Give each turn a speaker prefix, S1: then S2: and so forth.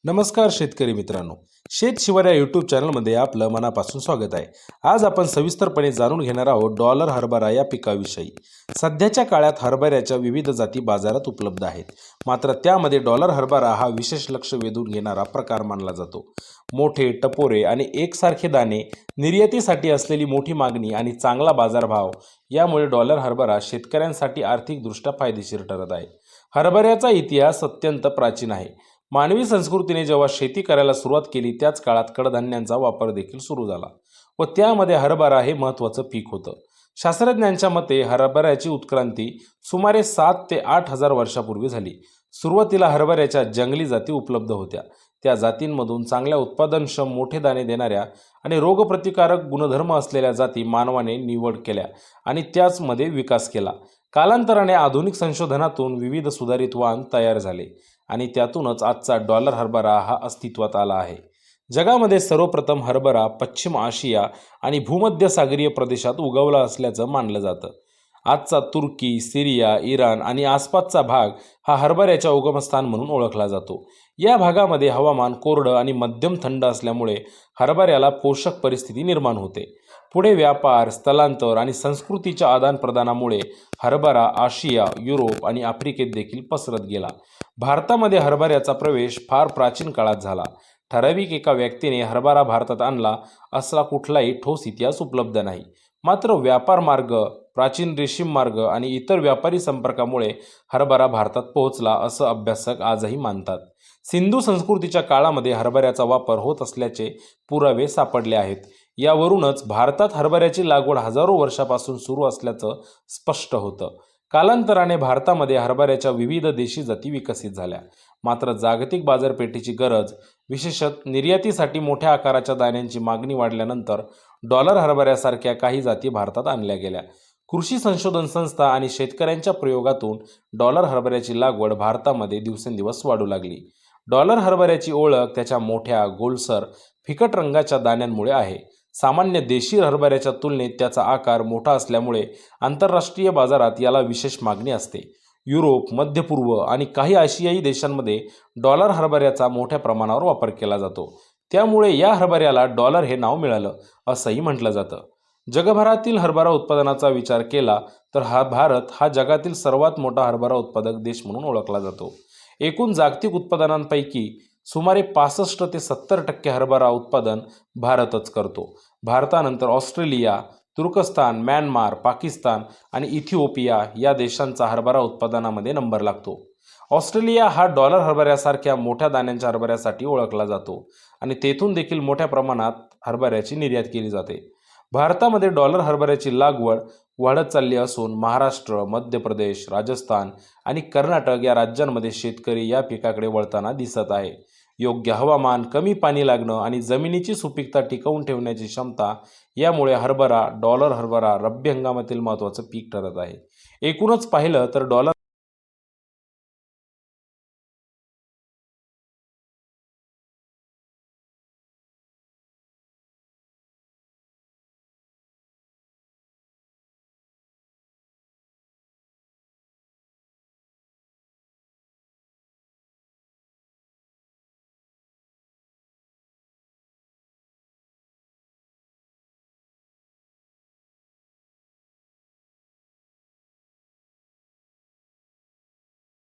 S1: नमस्कार शेतकरी मित्रांनो, शेत शिवार या यूट्यूब चॅनलमध्ये आपलं मनापासून स्वागत आहे. आज आपण सविस्तरपणे जाणून घेणार आहोत डॉलर हरभरा या पिकाविषयी. सध्याच्या काळात हरभऱ्याच्या विविध जाती बाजारात उपलब्ध आहेत. मात्र त्यामध्ये डॉलर हरभरा हा विशेष लक्ष वेधून घेणारा प्रकार मानला जातो. मोठे, टपोरे आणि एकसारखे दाणे, निर्यातीसाठी असलेली मोठी मागणी आणि चांगला बाजारभाव यामुळे डॉलर हरभरा शेतकऱ्यांसाठी आर्थिकदृष्ट्या फायदेशीर ठरत आहे. हरभऱ्याचा इतिहास अत्यंत प्राचीन आहे. मानवी संस्कृतीने जेव्हा शेती करायला सुरुवात केली त्याच काळात कडधान्यांचा वापर देखील सुरू झाला व त्यामध्ये हरभरा हे महत्त्वाचं पीक होतं. शास्त्रज्ञांच्या मते हरभऱ्याची उत्क्रांती सुमारे 7 ते 8 हजार वर्षापूर्वी झाली. सुरुवातीला हरभऱ्याच्या जंगली जाती उपलब्ध होत्या. त्या जातींमधून चांगल्या उत्पादनक्षम, मोठे दाणे देणाऱ्या आणि रोगप्रतिकारक गुणधर्म असलेल्या जाती मानवाने निवड केल्या आणि त्याचमध्ये विकास केला. कालांतराने आधुनिक संशोधनातून विविध सुधारित वाण तयार झाले आणि त्यातूनच आजचा डॉलर हरभरा हा अस्तित्वात आला आहे. जगामध्ये सर्वप्रथम हरभरा पश्चिम आशिया आणि भूमध्यसागरीय प्रदेशात उगवला असल्याचं मानलं जातं. आजचा तुर्की, सिरिया, इराण आणि आसपासचा भाग हा हरभऱ्याच्या उगमस्थान म्हणून ओळखला जातो. या भागामध्ये हवामान कोरडं आणि मध्यम थंड असल्यामुळे हरभऱ्याला पोषक परिस्थिती निर्माण होते. पुढे व्यापार, स्थलांतर आणि संस्कृतीच्या आदानप्रदानामुळे हरभरा आशिया, युरोप आणि आफ्रिकेत देखील पसरत गेला. भारतामध्ये हरभऱ्याचा प्रवेश फार प्राचीन काळात झाला. ठराविक एका व्यक्तीने हरभरा भारतात आणला असा कुठलाही ठोस इतिहास उपलब्ध नाही. मात्र व्यापार मार्ग, प्राचीन रेशीम मार्ग आणि इतर व्यापारी संपर्कामुळे हरभरा भारतात पोहोचला असं अभ्यासक आजही मानतात. सिंधू संस्कृतीच्या काळामध्ये हरभऱ्याचा वापर होत असल्याचे पुरावे सापडले आहेत. यावरूनच भारतात हरभऱ्याची लागवड हजारो वर्षापासून सुरू असल्याचं स्पष्ट होतं. कालांतराने भारतामध्ये हरभऱ्याच्या विविध देशी जाती विकसित झाल्या. मात्र जागतिक बाजारपेठेची गरज, विशेषतः निर्यातीसाठी मोठ्या आकाराच्या दाण्यांची मागणी वाढल्यानंतर डॉलर हरभऱ्यासारख्या काही जाती भारतात आणल्या गेल्या. कृषी संशोधन संस्था आणि शेतकऱ्यांच्या प्रयोगातून डॉलर हरभऱ्याची लागवड भारतामध्ये दिवसेंदिवस वाढू लागली. डॉलर हरभऱ्याची ओळख त्याच्या मोठ्या, गोलसर, फिकट रंगाच्या दाण्यांमुळे आहे. सामान्य देशी हरभऱ्याच्या तुलनेत त्याचा आकार मोठा असल्यामुळे आंतरराष्ट्रीय बाजारात याला विशेष मागणी असते. युरोप, मध्य पूर्व आणि काही आशियाई देशांमध्ये डॉलर हरभऱ्याचा मोठ्या प्रमाणावर वापर केला जातो. त्यामुळे या हरभऱ्याला डॉलर हे नाव मिळालं असंही म्हटलं जातं. जगभरातील हरभरा उत्पादनाचा विचार केला तर भारत हा जगातील सर्वात मोठा हरभरा उत्पादक देश म्हणून ओळखला जातो. एकूण जागतिक उत्पादनांपैकी सुमारे 65 ते 70% हरभरा उत्पादन भारतच करतो. भारतानंतर ऑस्ट्रेलिया, तुर्कस्तान, म्यानमार, पाकिस्तान आणि इथिओपिया या देशांचा हरभरा उत्पादनामध्ये नंबर लागतो. ऑस्ट्रेलिया हा डॉलर हरभऱ्यासारख्या मोठ्या दाण्यांच्या हरभऱ्यासाठी ओळखला जातो आणि तेथून देखील मोठ्या प्रमाणात हरभऱ्याची निर्यात केली जाते. भारतामध्ये डॉलर हरभऱ्याची लागवड वाढत चालली असून महाराष्ट्र, मध्य प्रदेश, राजस्थान आणि कर्नाटक या राज्यांमध्ये शेतकरी या पिकाकडे वळताना दिसत आहे. योग्य हवामान, कमी पाणी लागणं आणि जमिनीची सुपीकता टिकवून ठेवण्याची क्षमता यामुळे डॉलर हरभरा रब्बी हंगामातील महत्त्वाचं पीक ठरत आहे. एकूणच पाहिलं तर डॉलर